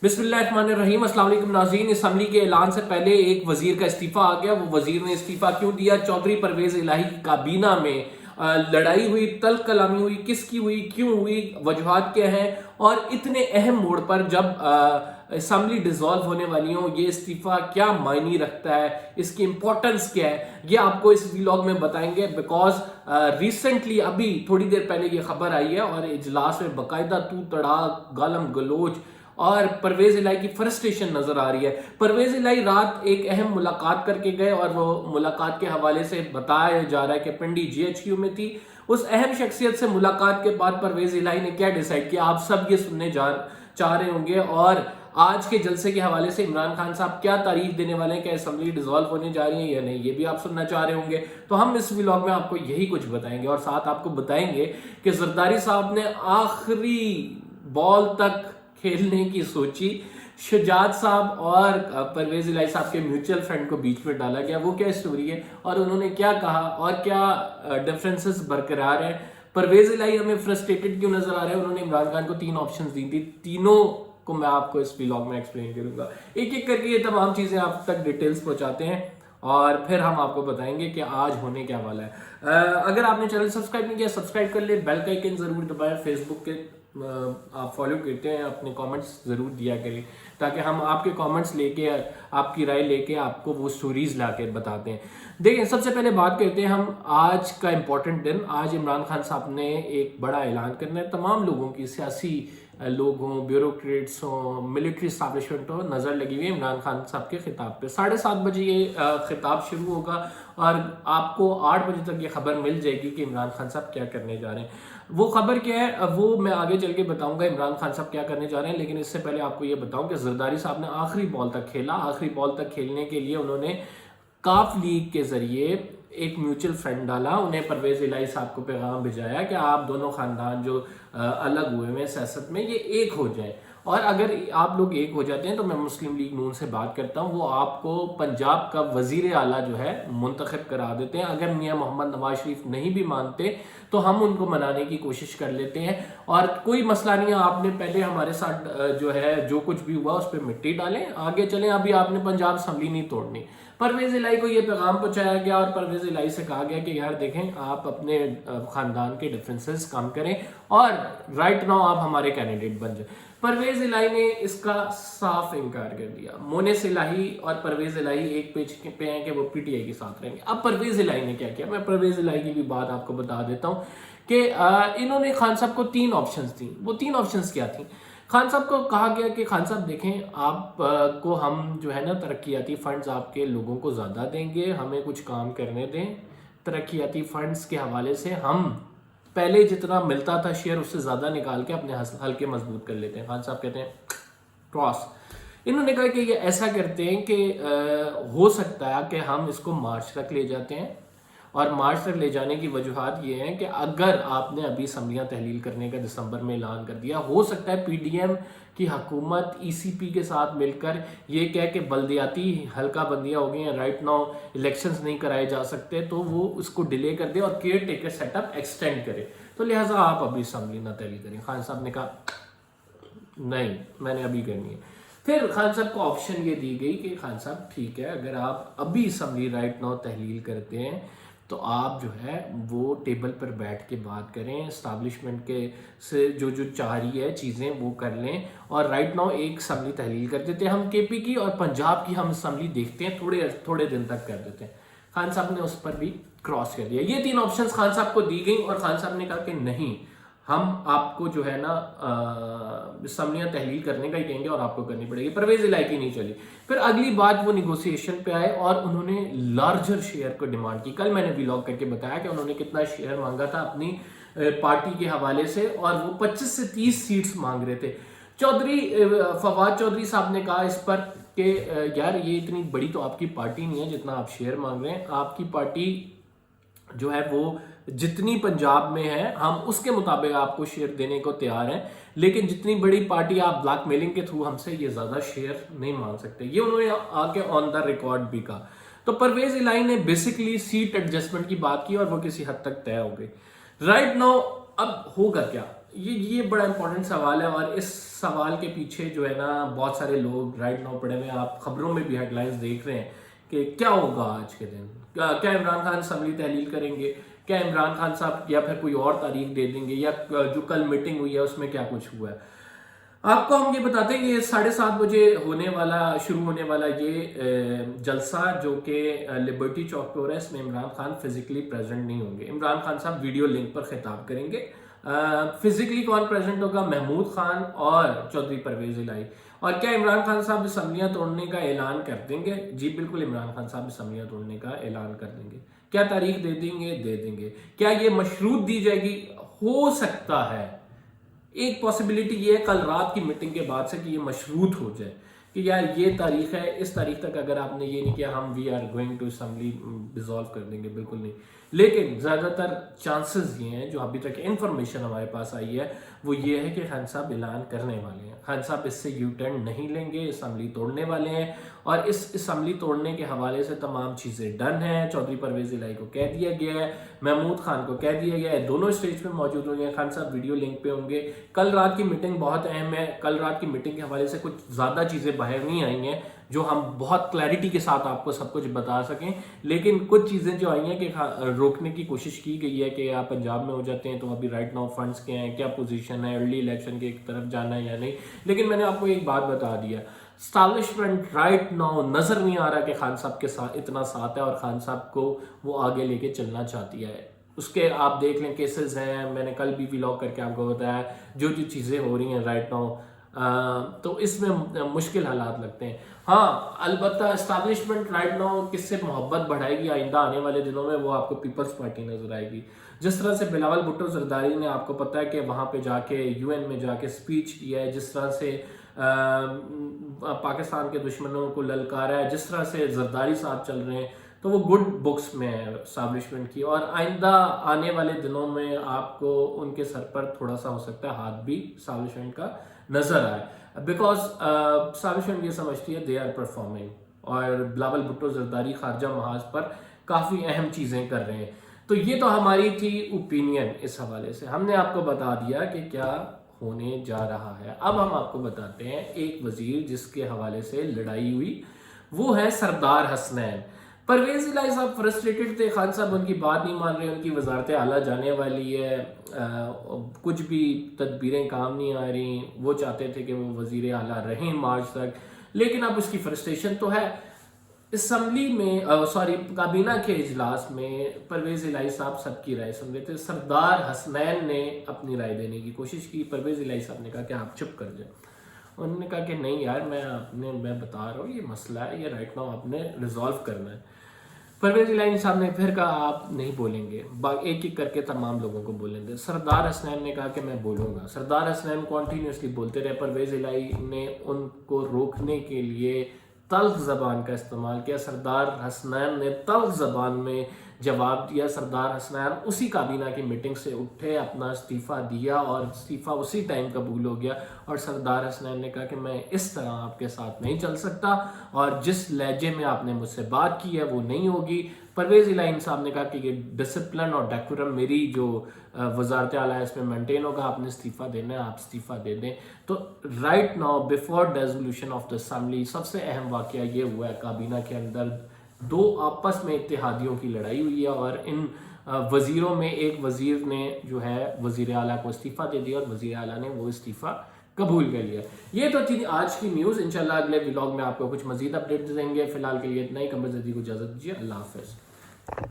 बिस्मिल्लाहिर्रहमानिर्रहीम। अस्सलाम वालेकुम नाज़रीन। असम्बली के ऐलान से पहले एक वजीर का इस्तीफा आ गया। वो वजीर ने इस्तीफा क्यों दिया? चौधरी परवेज इलाही की काबीना में लड़ाई हुई, तल्ख कलामी हुई, किसकी हुई, क्यों हुई, वजूहात क्या हैं, और इतने अहम मोड़ पर जब असम्बली डिसॉल्व होने वाली हो, ये इस्तीफा क्या मायने रखता है, इसकी इंपॉर्टेंस क्या है, ये आपको इस व्लॉग में बताएंगे। बिकॉज रिसेंटली अभी थोड़ी देर पहले ये खबर आई है और इजलास में बाकायदा तू तड़ाक, गालम गलोच और परवेज इलाही की फ्रस्ट्रेशन नजर आ रही है। परवेज इलाही रात एक अहम मुलाकात करके गए और वो मुलाकात के हवाले से बताया जा रहा है कि पिंडी जीएचक्यू में थी। उस अहम शख्सियत से मुलाकात के बाद परवेज इलाही ने क्या डिसाइड किया, आप सब ये सुनने चाह रहे होंगे। और आज के जलसे के हवाले से इमरान खान साहब क्या तारीफ देने वाले हैं कि असेंबली डिसॉल्व होने जा रही है या नहीं, ये भी आप सुनना चाह रहे होंगे। तो हम इस व्लॉग में आपको यही कुछ बताएंगे और साथ आपको बताएंगे कि जरदारी साहब ने आखिरी बॉल तक खेलने की सोची, शुजात साहब और परवेज इलाही साहब के म्यूचुअल फ्रेंड को बीच में डाला गया। वो क्या स्टोरी है और उन्होंने क्या कहा और क्या डिफरेंसेस बरकरार हैं। परवेज इलाही हमें फ्रस्ट्रेटेड क्यों नजर आ रहे हैं? उन्होंने इमरान खान को 3 ऑप्शंस दी थी, तीनों को मैं आपको इस व्लॉग में एक्सप्लेन करूंगा। एक एक करके ये तमाम चीजें आप तक डिटेल्स पहुंचाते हैं और फिर हम आपको बताएंगे कि आज होने क्या वाला है। अगर आपने चैनल सब्सक्राइब नहीं किया, सब्सक्राइब कर ले, बेल का आइकन जरूर दबाएं। फेसबुक के आप फॉलो करते हैं, अपने कमेंट्स ज़रूर दिया करें ताकि हम आपके कमेंट्स लेके, आपकी राय लेके आपको वो स्टोरीज ला के बताते हैं। देखिए, सबसे पहले बात करते हैं हम आज का इम्पोर्टेंट दिन। आज इमरान खान साहब ने एक बड़ा ऐलान करना है। तमाम लोगों की, सियासी लोग हों, ब्यूरोक्रेट्स हों, मिलिट्री इस्टेब्लिशमेंट हो, नज़र लगी हुई है इमरान खान साहब के खिताब पे। 7:30 बजे ये खिताब शुरू होगा और आपको 8 बजे तक ये खबर मिल जाएगी कि इमरान खान साहब क्या करने जा रहे हैं। वो खबर क्या है वो मैं आगे चल के बताऊंगा, इमरान खान साहब क्या करने जा रहे हैं। लेकिन इससे पहले आपको ये बताऊं कि जरदारी साहब ने आखिरी बॉल तक खेला। आखिरी बॉल तक खेलने के लिए उन्होंने काफ लीग के जरिए एक म्यूचुअल फ्रेंड डाला, उन्हें परवेज इलाही साहब को पैगाम भिजाया कि आप दोनों खानदान जो अलग हुए हैं सियासत में, ये एक हो जाएं। और अगर आप लोग एक हो जाते हैं तो मैं मुस्लिम लीग नून से बात करता हूँ, वो आपको पंजाब का वजीर आला जो है मुंतखब करा देते हैं। अगर मियाँ मोहम्मद नवाज शरीफ नहीं भी मानते तो हम उनको मनाने की कोशिश कर लेते हैं और कोई मसला नहीं है। आपने पहले हमारे साथ जो है जो कुछ भी हुआ उस पर मिट्टी डालें, आगे चलें। अभी आपने पंजाब असम्बली नहीं तोड़नी। परवेज इलाही को ये पैगाम पहुंचाया गया और परवेज इलाही से कहा गया कि यार देखें, आप अपने खानदान के डिफरेंसेस कम करें और राइट नाउ आप हमारे कैंडिडेट बन जाए। परवेज इलाही ने इसका साफ इनकार कर दिया। मोनिस इलाही और परवेज इलाही एक पेज पे हैं कि वो पीटीआई के साथ रहेंगे। अब परवेज इलाही ने क्या किया, मैं परवेज इलाही की भी बात आपको बता देता हूँ कि इन्होंने खान साहब को 3 ऑप्शंस दी। वो 3 ऑप्शंस क्या थी? खान साहब को कहा गया कि खान साहब देखें, आप को हम जो है ना तरक्याती फंड्स आपके लोगों को ज़्यादा देंगे, हमें कुछ काम करने दें। तरक्याती फंड्स के हवाले से हम पहले जितना मिलता था शेयर उससे ज़्यादा निकाल के अपने हल्के मजबूत कर लेते हैं। खान साहब कहते हैं क्रॉस। इन्होंने कहा कि ये ऐसा करते हैं कि हो सकता है कि हम इसको मार्च तक ले जाते हैं और मार्च तक ले जाने की वजूहत ये हैं कि अगर आपने अभी असम्बलियाँ तहलील करने का दिसंबर में ऐलान कर दिया, हो सकता है पीडीएम की हुकूमत ईसीपी के साथ मिलकर ये कह के बल्दियाती हल्का बंदियाँ हो गई हैं, राइट नाउ इलेक्शंस नहीं कराए जा सकते, तो वो उसको डिले कर दे और केयर टेकर सेटअप एक्सटेंड करे। तो लिहाजा आप अभी असम्बली ना तहलील करें। खान साहब ने कहा नहीं, मैंने अभी करनी है। फिर खान साहब को ऑप्शन ये दी गई कि खान साहब ठीक है, अगर आप अभी असम्बली राइट नाउ तहलील करते हैं तो आप जो है वो टेबल पर बैठ के बात करें, इस्टेब्लिशमेंट के से जो जो चाह रही है चीज़ें वो कर लें और राइट नाउ एक असम्बली तहलील कर देते हैं हम केपी की, और पंजाब की हम असम्बली देखते हैं, थोड़े दिन तक कर देते हैं। खान साहब ने उस पर भी क्रॉस कर दिया। ये 3 ऑप्शंस खान साहब को दी गई और खान साहब ने कहा कि नहीं, हम आपको जो है ना असम्बलियाँ तहलील करने का ही कहेंगे और आपको करनी पड़ेगी। परवेज इलाही की नहीं चली। फिर अगली बात वो निगोशिएशन पे आए और उन्होंने लार्जर शेयर को डिमांड की। कल मैंने व्लॉग करके बताया कि उन्होंने कितना शेयर मांगा था अपनी पार्टी के हवाले से और वो 25 से 30 सीट्स मांग रहे थे। फवाद चौधरी साहब ने कहा इस पर कि यार ये इतनी बड़ी तो आपकी पार्टी नहीं है जितना आप शेयर मांग रहे हैं। आपकी पार्टी जो है वो जितनी पंजाब में है हम उसके मुताबिक आपको शेयर देने को तैयार हैं, लेकिन जितनी बड़ी पार्टी आप ब्लैकमेलिंग के थ्रू हमसे ये ज्यादा शेयर नहीं मांग सकते। ये उन्होंने आके ऑन द रिकॉर्ड भी कहा। तो परवेज इलाही ने बेसिकली सीट एडजस्टमेंट की बात की और वो किसी हद तक तय हो गई। राइट नाउ अब होगा क्या? یہ بڑا امپورٹنٹ سوال ہے، اور اس سوال کے پیچھے جو ہے نا بہت سارے لوگ رائٹ ناؤ پڑے ہوئے ہیں. آپ خبروں میں بھی ہیڈ لائنز دیکھ رہے ہیں کہ کیا ہوگا آج کے دن. کیا عمران خان اسمبلی تحلیل کریں گے؟ کیا عمران خان صاحب یا پھر کوئی اور تاریخ دے دیں گے؟ یا جو کل میٹنگ ہوئی ہے اس میں کیا کچھ ہوا ہے؟ آپ کو ہم یہ بتاتے ہیں کہ 7:30 بجے شروع ہونے والا یہ جلسہ جو کہ لبرٹی چوک پہ ہو رہا ہے، اس میں عمران خان فزیکلی پریزنٹ نہیں ہوں گے. عمران خان صاحب ویڈیو لنک پر خطاب کریں گے. فزیکلی کون پریزنٹ ہوگا؟ محمود خان اور چودھری پرویز الہی. اور کیا عمران خان صاحب اسمبلیاں توڑنے کا اعلان کر دیں گے؟ جی بالکل، عمران خان صاحب اسمبلیاں توڑنے کا اعلان کر دیں گے. کیا تاریخ دے دیں گے؟ دے دیں گے. کیا یہ مشروط دی جائے گی؟ ہو سکتا ہے. ایک پاسبلٹی یہ ہے کل رات کی میٹنگ کے بعد سے کہ یہ مشروط ہو جائے کہ یار یہ تاریخ ہے، اس تاریخ تک اگر آپ نے یہ نہیں کیا ہم we are going to assembly dissolve کر دیں گے. بالکل نہیں. لیکن زیادہ تر چانسز یہ ہیں جو ابھی تک انفارمیشن ہمارے پاس آئی ہے وہ یہ ہے کہ خان صاحب اعلان کرنے والے ہیں. خان صاحب اس سے یو ٹرن نہیں لیں گے، اسمبلی توڑنے والے ہیں. اور اس اسمبلی توڑنے کے حوالے سے تمام چیزیں ڈن ہیں. چودھری پرویز الہی کو کہہ دیا گیا ہے، محمود خان کو کہہ دیا گیا ہے، دونوں اسٹیج پہ موجود ہوں گے. خان صاحب ویڈیو لنک پہ ہوں گے. کل رات کی میٹنگ بہت اہم ہے. کل رات کی میٹنگ کے حوالے سے کچھ زیادہ چیزیں باہر نہیں آئی ہیں جو ہم بہت کلیئرٹی کے ساتھ آپ کو سب کچھ بتا سکیں، لیکن کچھ چیزیں جو آئی ہیں کہ روکنے کی کوشش کی گئی ہے کہ آپ پنجاب میں ہو جاتے ہیں تو ابھی رائٹ ناؤ فنڈز کے ہیں، کیا پوزیشن ہے، ارلی الیکشن کی طرف جانا ہے یا نہیں. لیکن میں نے آپ کو ایک بات بتا دیا، اسٹیبلشمنٹ رائٹ ناؤ نظر نہیں آ رہا کہ خان صاحب کے ساتھ اتنا ساتھ ہے اور خان صاحب کو وہ آگے لے کے چلنا چاہتی ہے. اس کے آپ دیکھ لیں کیسز ہیں، میں نے کل بھی ولاگ کر کے آپ کو بتایا جو چیزیں ہو رہی ہیں رائٹ ناؤ، تو اس میں مشکل حالات لگتے ہیں. ہاں البتہ اسٹیبلشمنٹ رائٹ ناؤ کس سے محبت بڑھائے گی آئندہ آنے والے دنوں میں، وہ آپ کو پیپلز پارٹی نظر آئے گی. جس طرح سے بلاول بھٹو زرداری نے آپ کو پتہ ہے کہ وہاں پہ جا کے یو این میں جا کے سپیچ کیا ہے، جس طرح سے پاکستان کے دشمنوں کو للکارا ہے، جس طرح سے زرداری صاحب چل رہے ہیں، تو وہ گڈ بکس میں ہے اسٹیبلشمنٹ کی. اور آئندہ آنے والے دنوں میں آپ کو ان کے سر پر تھوڑا سا ہو سکتا ہے ہاتھ بھی اسٹیبلشمنٹ کا نظر آئے، بیکاز اسٹیبلشمنٹ یہ سمجھتی ہے دے آر پرفارمنگ، اور بلاول بھٹو زرداری خارجہ محاذ پر کافی اہم چیزیں کر رہے ہیں. تو یہ تو ہماری تھی اوپینین اس حوالے سے، ہم نے آپ کو بتا دیا کہ کیا ہونے جا رہا ہے. اب ہم آپ کو بتاتے ہیں ایک وزیر جس کے حوالے سے لڑائی ہوئی، وہ ہے سردار حسنین. پرویز الہی صاحب فرسٹریٹڈ تھے، خان صاحب ان کی بات نہیں مان رہے، ان کی وزارت اعلیٰ جانے والی ہے، کچھ بھی تدبیریں کام نہیں آ رہی، وہ چاہتے تھے کہ وہ وزیر اعلیٰ رہیں مارچ تک. لیکن اب اس کی فرسٹریشن تو ہے. اسمبلی میں کابینہ کے اجلاس میں پرویز الہی صاحب سب کی رائے سن رہے تھے. سردار حسنین نے اپنی رائے دینے کی کوشش کی. پرویز الہی صاحب نے کہا کہ آپ چپ کر جائیں. انہوں نے کہا کہ نہیں یار میں بتا رہا ہوں یہ مسئلہ ہے، یہ رائٹ ناؤ آپ نے ریزالو کرنا ہے. پرویز الہی صاحب نے پھر کہا آپ نہیں بولیں گے، ایک ایک کر کے تمام لوگوں کو بولیں گے. سردار حسنین نے کہا کہ میں بولوں گا. سردار حسنین کنٹینیوسلی بولتے رہے. پرویز الہی نے ان کو روکنے کے لیے تلخ زبان کا استعمال کیا. سردار حسنین نے تلخ زبان میں جواب دیا. سردار حسنین اسی کابینہ کی میٹنگ سے اٹھے، اپنا استعفیٰ دیا اور استعفیٰ اسی ٹائم قبول ہو گیا. اور سردار حسنین نے کہا کہ میں اس طرح آپ کے ساتھ نہیں چل سکتا اور جس لہجے میں آپ نے مجھ سے بات کی ہے وہ نہیں ہوگی. پرویز الہی صاحب نے کہا کہ یہ ڈسپلن اور ڈیکورم میری جو وزارت اعلیٰ ہے اس میں مینٹین ہوگا، آپ نے استعفیٰ دینا ہے، آپ استعفیٰ دے دیں. تو right now before dissolution of the assembly سب سے اہم واقعہ یہ ہوا ہے کابینہ کے اندر دو آپس میں اتحادیوں کی لڑائی ہوئی ہے، اور ان وزیروں میں ایک وزیر نے جو ہے وزیر اعلیٰ کو استعفیٰ دے دیا اور وزیر اعلیٰ نے وہ استعفیٰ قبول کر لیا. یہ تو تھی آج کی نیوز. انشاءاللہ اگلے ولاگ میں آپ کو کچھ مزید اپڈیٹ دیں گے. فی الحال کے لیے اتنا ہی. قمر زدی کو اجازت دیجیے. اللہ حافظ.